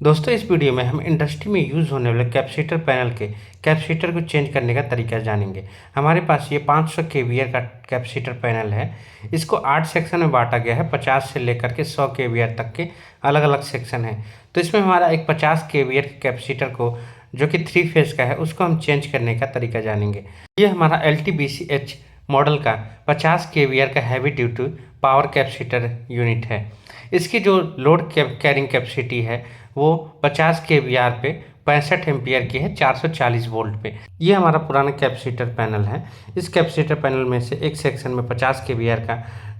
दोस्तों इस वीडियो में हम इंडस्ट्री में यूज़ होने वाले कैपेसिटर पैनल के कैपेसिटर को चेंज करने का तरीका जानेंगे। हमारे पास ये 500 केवीआर का कैपेसिटर पैनल है। इसको 8 सेक्शन में बांटा गया है। 50 से लेकर के 100 केवीआर तक के अलग अलग सेक्शन हैं। तो इसमें हमारा एक 50 केवीआर के कैपेसिटर को जो कि 3 फेज का है उसको हम चेंज करने का तरीका जानेंगे। ये हमारा LTBCH मॉडल का 50 केवीआर का heavy duty power capacitor unit है। इसकी जो लोड कैरिंग कैपेसिटी है वो 50 केवीआर पे 65 एम्पियर की है 440 वोल्ट पे। ये हमारा पुराना कैपेसिटर पैनल है। इस कैपेसिटर पैनल में से एक सेक्शन में 50 केवीआर का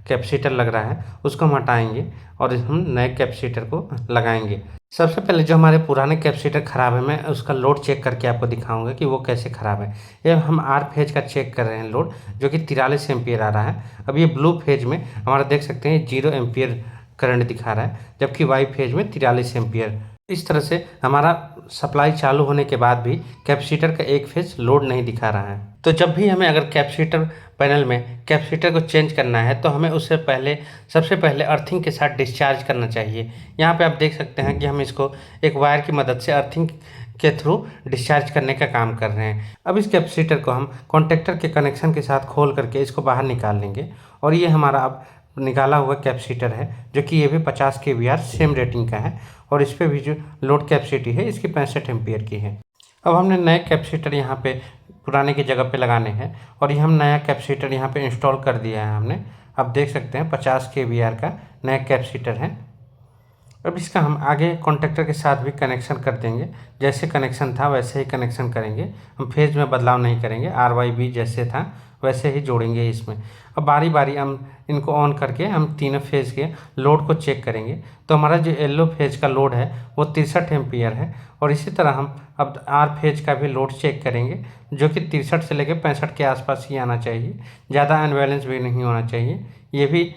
कैपेसिटर लग रहा है, उसको हम हटाएंगे और हम नए कैपेसिटर को लगाएंगे। सबसे पहले जो हमारे पुराने कैपेसिटर ख़राब है, मैं उसका लोड चेक करके आपको दिखाऊंगा कि वो कैसे ख़राब है। ये हम आर फेज का चेक कर रहे हैं लोड, जो कि 43 एम्पियर आ रहा है। अब ये ब्लू फेज में हमारा देख सकते हैं 0 एम्पियर करंट दिखा रहा है, जबकि वाई फेज में 43 एम्पियर। इस तरह से हमारा सप्लाई चालू होने के बाद भी कैपेसिटर का एक फेज लोड नहीं दिखा रहा है। तो जब भी हमें अगर कैपेसिटर पैनल में कैपेसिटर को चेंज करना है तो हमें उससे पहले सबसे पहले अर्थिंग के साथ डिस्चार्ज करना चाहिए। यहाँ पे आप देख सकते हैं कि हम इसको एक वायर की मदद से अर्थिंग के थ्रू डिस्चार्ज करने का काम कर रहे हैं। अब इस कैपेसिटर को हम कॉन्टेक्टर के कनेक्शन के साथ खोल करके इसको बाहर निकाल लेंगे और ये हमारा अब निकाला हुआ कैपेसिटर है, जो कि ये भी 50 केवीआर सेम रेटिंग का है और इस पर भी जो लोड कैपेसिटी है इसकी 65 एम्पियर की है। अब हमने नए कैपेसिटर यहाँ पे पुराने की जगह पे लगाने हैं और ये हम नया कैपेसिटर यहाँ पे इंस्टॉल कर दिया है हमने। अब देख सकते हैं 50 केवीआर का नया कैपेसिटर है। अब इसका हम आगे कॉन्टेक्टर के साथ भी कनेक्शन कर देंगे। जैसे कनेक्शन था वैसे ही कनेक्शन करेंगे, हम फेज में बदलाव नहीं करेंगे। RYB जैसे था वैसे ही जोड़ेंगे इसमें। अब बारी बारी हम इनको ऑन करके हम तीनों फेज के लोड को चेक करेंगे। तो हमारा जो येलो फेज का लोड है वो 63 एम्पियर है और इसी तरह हम अब आर फेज का भी लोड चेक करेंगे, जो कि 63 से लेकर 65 के आसपास ही आना चाहिए, ज़्यादा अनबैलेंस भी नहीं होना चाहिए। ये भी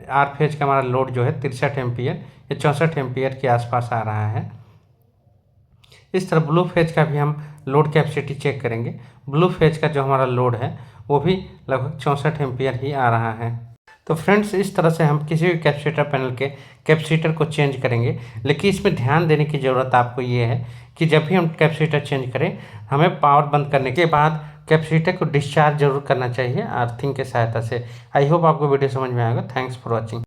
आर फेज का हमारा लोड जो है 63 एम्पियर या 64 एम्पियर के आसपास आ रहा है। इस तरह ब्लू फेज का भी हम लोड कैपेसिटी चेक करेंगे। ब्लू फेज का जो हमारा लोड है वो भी लगभग 64 एम्पियर ही आ रहा है। तो फ्रेंड्स इस तरह से हम किसी भी कैपेसिटर पैनल के कैपेसिटर को चेंज करेंगे, लेकिन इसमें ध्यान देने की ज़रूरत आपको ये है कि जब भी हम कैपेसिटर चेंज करें हमें पावर बंद करने के बाद कैपेसिटर को डिस्चार्ज जरूर करना चाहिए अर्थिंग के सहायता से। आई होप आपको वीडियो समझ में आएगा। Thanks for watching.